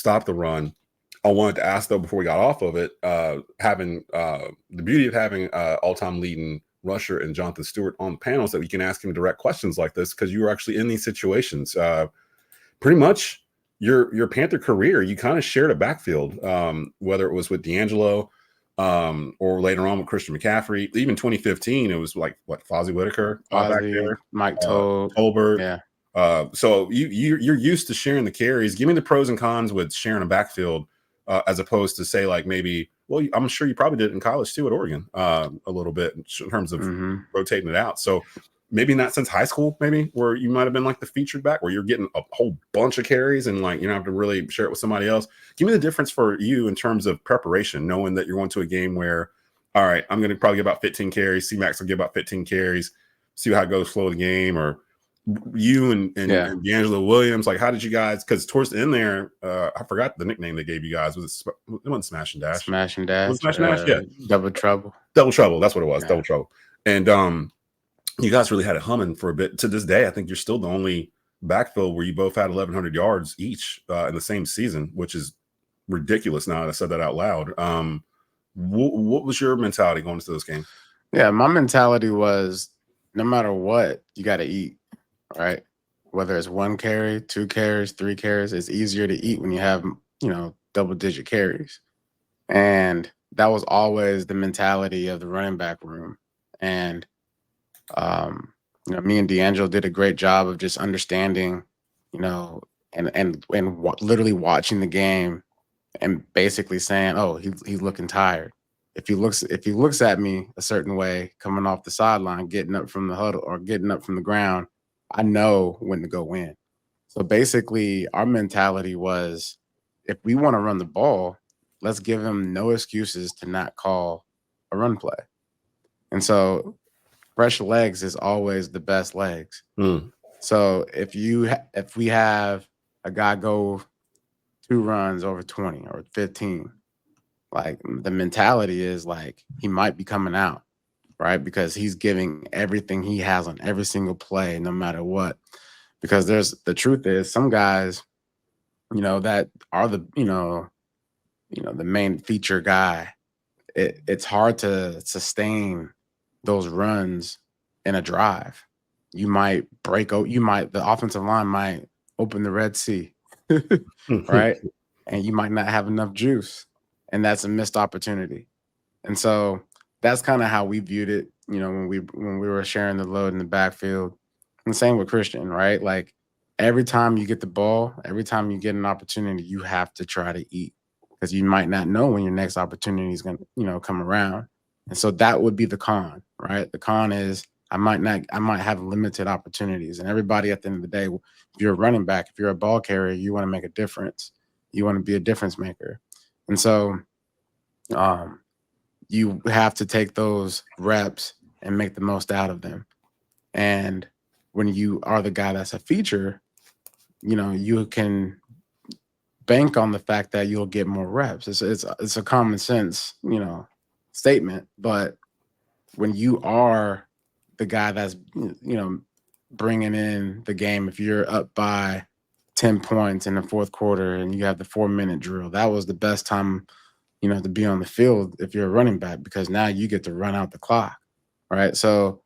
stop the run. I wanted to ask though before we got off of it, having the beauty of having all-time leading rusher and Jonathan Stewart on the panels, that we can ask him direct questions like this, because you were actually in these situations. Pretty much your Panther career, you kind of shared a backfield, whether it was with D'Angelo or later on with Christian McCaffrey. Even 2015, it was like Fozzie Whitaker back there, Mike Tolbert. Yeah. So you're used to sharing the carries. Give me the pros and cons with sharing a backfield, as opposed to say like maybe. Well, I'm sure you probably did it in college too at Oregon, a little bit in terms of rotating it out. So maybe not since high school, maybe where you might have been like the featured back, where you're getting a whole bunch of carries and like you don't have to really share it with somebody else. Give me the difference for you in terms of preparation, knowing that you're going to a game where, all right, I'm going to probably get about 15 carries. C-Max will get about 15 carries. See how it goes, flow of the game, or you and D'Angelo Williams. Like, how did you guys? Because towards the end there, I forgot the nickname they gave you guys. Was it wasn't Smash and Dash? Smash and Dash. Smash and Dash. Yeah. Double Trouble. Double Trouble. That's what it was. Yeah. Double Trouble. And you guys really had it humming for a bit. To this day, I think you're still the only backfield where you both had 1,100 yards each in the same season, which is ridiculous. Now that I said that out loud. What was your mentality going into this game? Yeah, my mentality was no matter what, you got to eat, right? Whether it's 1 carry, 2 carries, 3 carries, it's easier to eat when you have, double-digit carries. And that was always the mentality of the running back room. And, me and D'Angelo did a great job of just understanding, and literally watching the game and basically saying, oh, he's looking tired. If he looks at me a certain way coming off the sideline, getting up from the huddle or getting up from the ground, I know when to go in. So basically our mentality was, if we want to run the ball, let's give him no excuses to not call a run play. And so fresh legs is always the best legs. So if we have a guy go 2 runs over 20 or 15, like the mentality is like he might be coming out, right? Because he's giving everything he has on every single play, no matter what. Because the truth is some guys, that are the main feature guy. It's hard to sustain those runs in a drive. You might the offensive line might open the Red Sea, right? And you might not have enough juice, and that's a missed opportunity. And so that's kind of how we viewed it, when we were sharing the load in the backfield. And same with Christian, right? Like every time you get the ball, every time you get an opportunity, you have to try to eat, because you might not know when your next opportunity is going to, come around. And so that would be the con, right? The con is I might have limited opportunities. And everybody at the end of the day, if you're a running back, if you're a ball carrier, you want to make a difference. You want to be a difference maker. And so you have to take those reps and make the most out of them. And when you are the guy that's a feature, you can bank on the fact that you'll get more reps. It's a common sense, statement. But when you are the guy that's, bringing in the game, if you're up by 10 points in the fourth quarter and you have the 4-minute drill, that was the best time, to be on the field if you're a running back, because now you get to run out the clock, right? So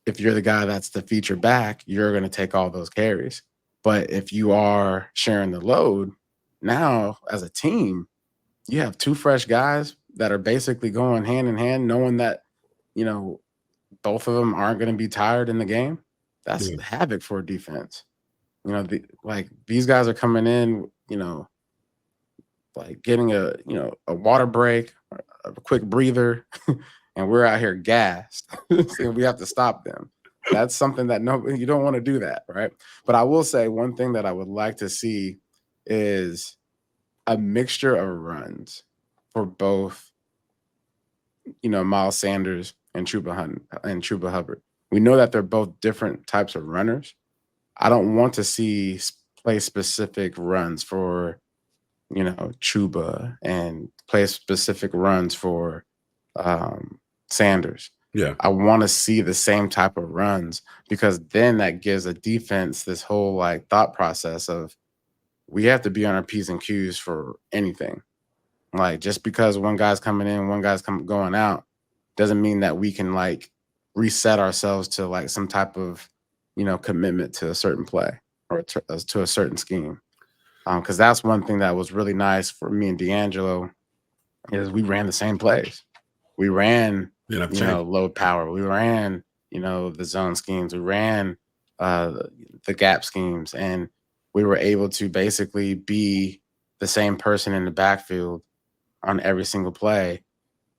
if you're the guy that's the feature back, you're going to take all those carries. But if you are sharing the load, now as a team, you have 2 fresh guys that are basically going hand in hand, knowing that, both of them aren't going to be tired in the game. That's havoc for a defense. These guys are coming in, like getting a water break, a quick breather, and we're out here gassed. So we have to stop them. That's something that you don't want to do that, right? But I will say one thing that I would like to see is a mixture of runs for both, Miles Sanders and Chuba Hubbard. We know that they're both different types of runners. I don't want to see play specific runs for, Chuba and play specific runs for Sanders. Yeah. I want to see the same type of runs, because then that gives a defense this whole thought process of, we have to be on our P's and Q's for anything. Like, just because one guy's coming in, one guy's going out, doesn't mean that we can like reset ourselves to like some type of, commitment to a certain play or to a certain scheme. Because that's one thing that was really nice for me and D'Angelo is we ran the same plays. We ran, low power. We ran, the zone schemes. We ran the gap schemes, and we were able to basically be the same person in the backfield on every single play,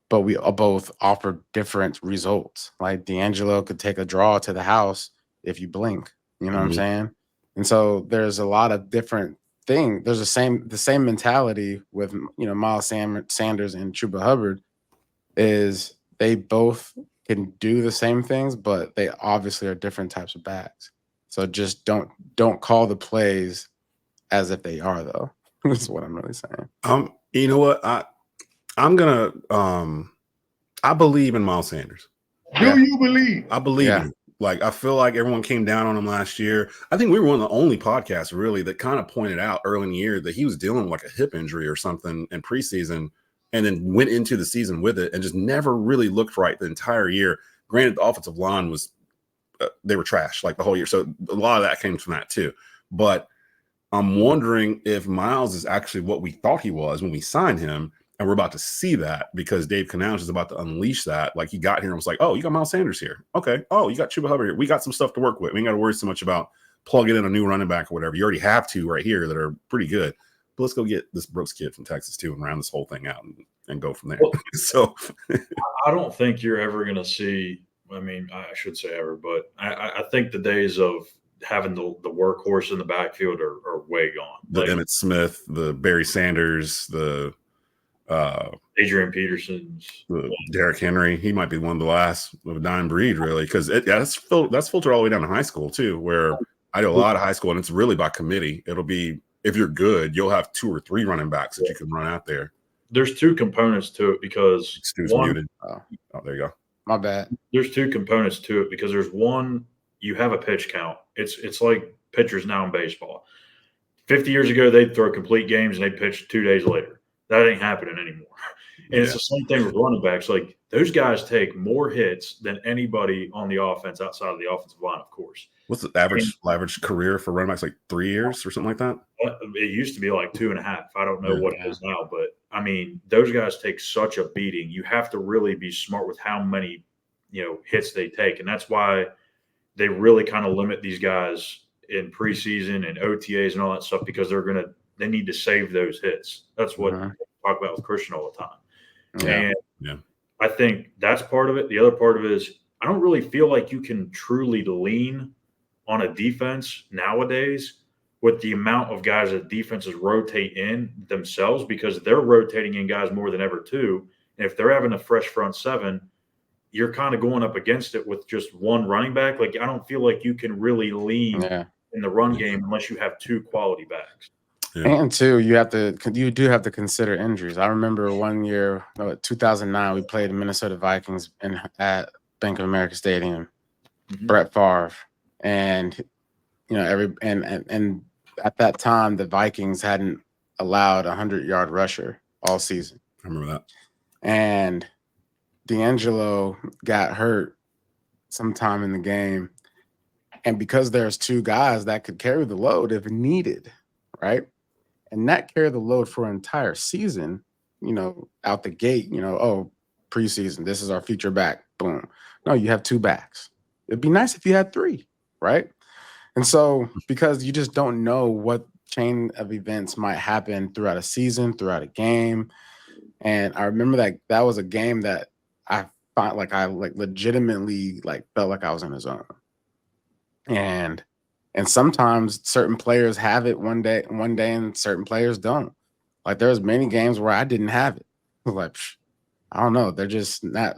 but we both offered different results. Like D'Angelo could take a draw to the house if you blink, you know what I'm saying? And so there's a lot of different things. There's the same mentality with, Miles Sanders and Chuba Hubbard is they both can do the same things, but they obviously are different types of backs. So just don't call the plays as if they are, though. That's what I'm really saying. You know what? I'm gonna I believe in Miles Sanders. Do you believe? I believe in him. Like, I feel like everyone came down on him last year. I think we were one of the only podcasts really that kind of pointed out early in the year that he was dealing with like a hip injury or something in preseason, and then went into the season with it and just never really looked right the entire year. Granted, the offensive line was they were trash like the whole year, so a lot of that came from that too. But I'm wondering if Miles is actually what we thought he was when we signed him. And we're about to see that because Dave Canales is about to unleash that. Like, he got here and was like, oh, you got Miles Sanders here. Okay. Oh, you got Chuba Hubbard here. We got some stuff to work with. We ain't got to worry so much about plugging in a new running back or whatever. You already have two right here that are pretty good. But let's go get this Brooks kid from Texas too and round this whole thing out and go from there. Well, so I don't think you're ever going to see, I mean, I should say ever, but I think the days of having the workhorse in the backfield are way gone. The Emmitt Smith, the Barry Sanders, the Adrian Peterson's, Derrick Henry. He might be one of the last of a dying breed, really, because that's filtered all the way down to high school too, where I do a lot of high school, and it's really by committee. It'll be, if you're good, you'll have 2 or 3 running backs that you can run out there. There's 2 components to it because Stu's muted. Oh, there you go. My bad. There's 2 components to it because there's one, you have a pitch count. It's like pitchers now in baseball. 50 years ago, they'd throw complete games and they'd pitch 2 days later. That ain't happening anymore. And it's the same thing with running backs. Like, those guys take more hits than anybody on the offense outside of the offensive line, of course. What's the average career for running backs? Like 3 years or something like that? It used to be like 2.5. I don't know what it is now, but I mean, those guys take such a beating. You have to really be smart with how many, hits they take. And that's why they really kind of limit these guys in preseason and OTAs and all that stuff, because they need to save those hits. That's what I talk about with Christian all the time. And I think that's part of it. The other part of it is I don't really feel like you can truly lean on a defense nowadays with the amount of guys that defenses rotate in themselves, because they're rotating in guys more than ever too. And if they're having a fresh front 7, you're kind of going up against it with just one running back. Like, I don't feel like you can really lean in the run game unless you have 2 quality backs. Yeah. And 2, you do have to consider injuries. I remember one year, 2009, we played the Minnesota Vikings at Bank of America Stadium. Brett Favre, and and at that time the Vikings hadn't allowed a 100-yard rusher all season. I remember that. And D'Angelo got hurt sometime in the game, and because there's 2 guys that could carry the load if needed, right? And not carry the load for an entire season, out the gate, preseason, this is our feature back, boom. No, you have 2 backs. It'd be nice if you had 3, right? And so, because you just don't know what chain of events might happen throughout a season, throughout a game. And I remember that was a game that I felt like I legitimately felt like I was in a zone. And sometimes certain players have it one day, and certain players don't. Like, there's many games where I didn't have it. I was like, I don't know. They're just not.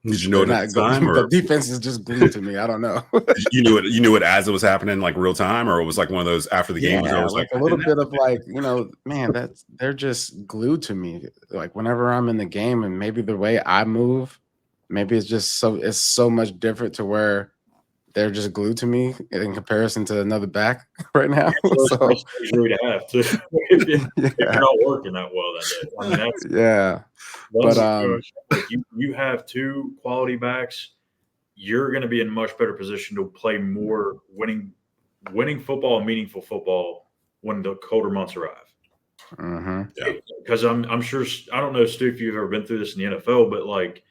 Did you know it at the time? The defense is just glued to me. I don't know. You knew it as it was happening, like real time, or it was like one of those after the game. Yeah, like a little bit of man, they're just glued to me. Like, whenever I'm in the game, and maybe the way I move, maybe it's so much different to where they're just glued to me in comparison to another back right now. So So, you to have to if you're not working that well that day. I mean, that's yeah. But like you have two quality backs, you're going to be in a much better position to play more winning football and meaningful football when the colder months arrive. Because I'm sure, I don't know, Stu, if you've ever been through this in the NFL, but like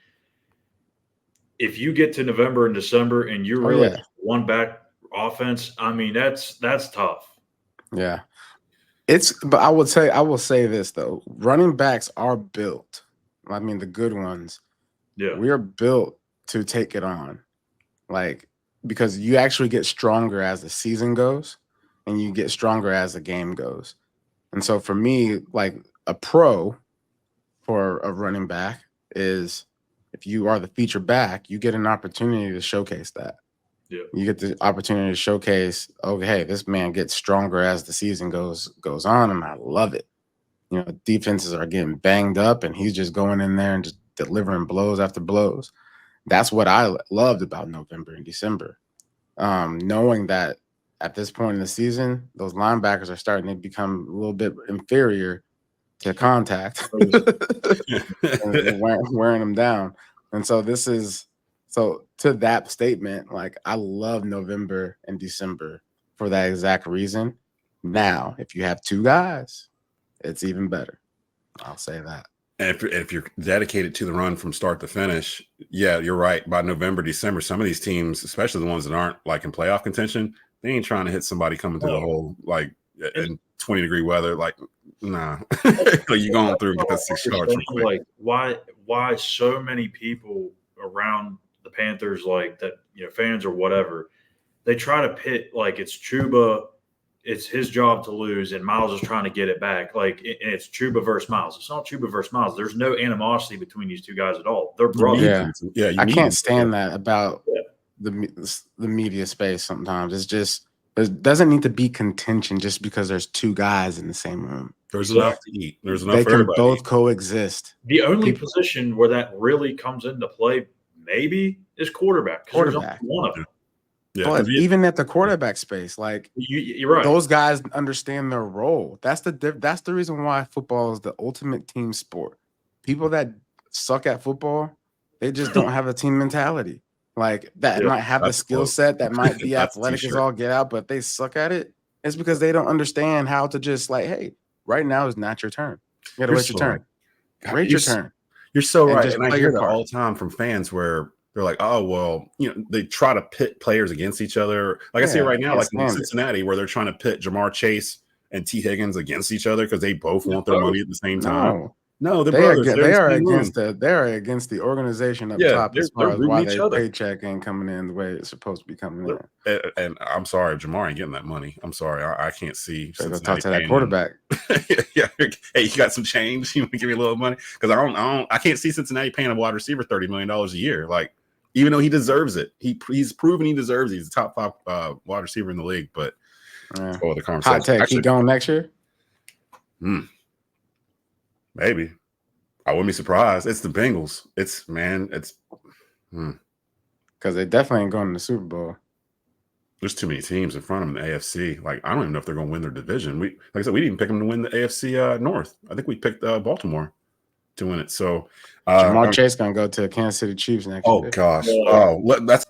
if you get to November and December and you're really one back offense, I mean that's tough. Yeah. But I will say this though. Running backs are built. I mean, the good ones. Yeah. We are built to take it on. Like, because you actually get stronger as the season goes and you get stronger as the game goes. And so for me, like a pro for a running back is if you are the feature back, you get an opportunity to showcase that. Yeah. You get the opportunity to showcase, okay, hey, this man gets stronger as the season goes on, and I love it. You know, defenses are getting banged up, and he's just going in there and just delivering blows after blows. That's what I loved about November and December. Knowing that at this point in the season, those linebackers are starting to become a little bit inferior to contact and wearing them down. And so to that statement, like I love November and December for that exact reason. Now, if you have two guys, it's even better. I'll say that. And if you're dedicated to the run from start to finish, yeah, you're right. By November, December, some of these teams, especially the ones that aren't like in playoff contention, they ain't trying to hit somebody coming through the hole like in 20-degree weather. Like, nah, like you going through and get that 6 yards real quick. Like, why so many people around the Panthers, like that, you know, fans or whatever, they try to pit like it's Chuba. It's his job to lose, and Miles is trying to get it back. Like, and it's Chuba versus Miles. It's not Chuba versus Miles. There's no animosity between these two guys at all. They're brothers. Yeah. I can't stand that about the media space sometimes. It's just, it doesn't need to be contention just because there's two guys in the same room. There's enough to eat. There's enough they for can everybody. Both coexist. The only position where that really comes into play maybe is quarterback. There's only one of them. Yeah, but even at the quarterback space, like you're right, those guys understand their role. That's the reason why football is the ultimate team sport. People that suck at football, they just don't have a team mentality. Like that might have the skill set, that might be athletic as all get out, but they suck at it. It's because they don't understand how to just like, hey, right now is not your turn. You gotta wait your turn. Wait your turn. You're so right, and I hear that all the time from fans where they're like, oh, well, you know, they try to pit players against each other. Like I see it right now, like in Cincinnati, where they're trying to pit Jamar Chase and T. Higgins against each other because they both want their money at the same time. No, they are against the organization up top as far as why their paycheck ain't coming in the way it's supposed to be coming in. And I'm sorry, Jamar ain't getting that money. I'm sorry, I can't see. Let's talk to that quarterback. Yeah, hey, you got some change? You want to give me a little money? Because I can't see Cincinnati paying a wide receiver $30 million a year. Like, even though he deserves it, he's proven he deserves it. He's a top 5 wide receiver in the league. But the conversation. Hot take, he going next year? Maybe. I wouldn't be surprised. It's the Bengals. It's because they definitely ain't going to the Super Bowl. There's too many teams in front of them in the AFC. Like, I don't even know if they're going to win their division. Like I said, we didn't pick them to win the AFC North. I think we picked Baltimore to win it. So Jamar Chase going to go to the Kansas City Chiefs next year. Oh gosh. Oh, that's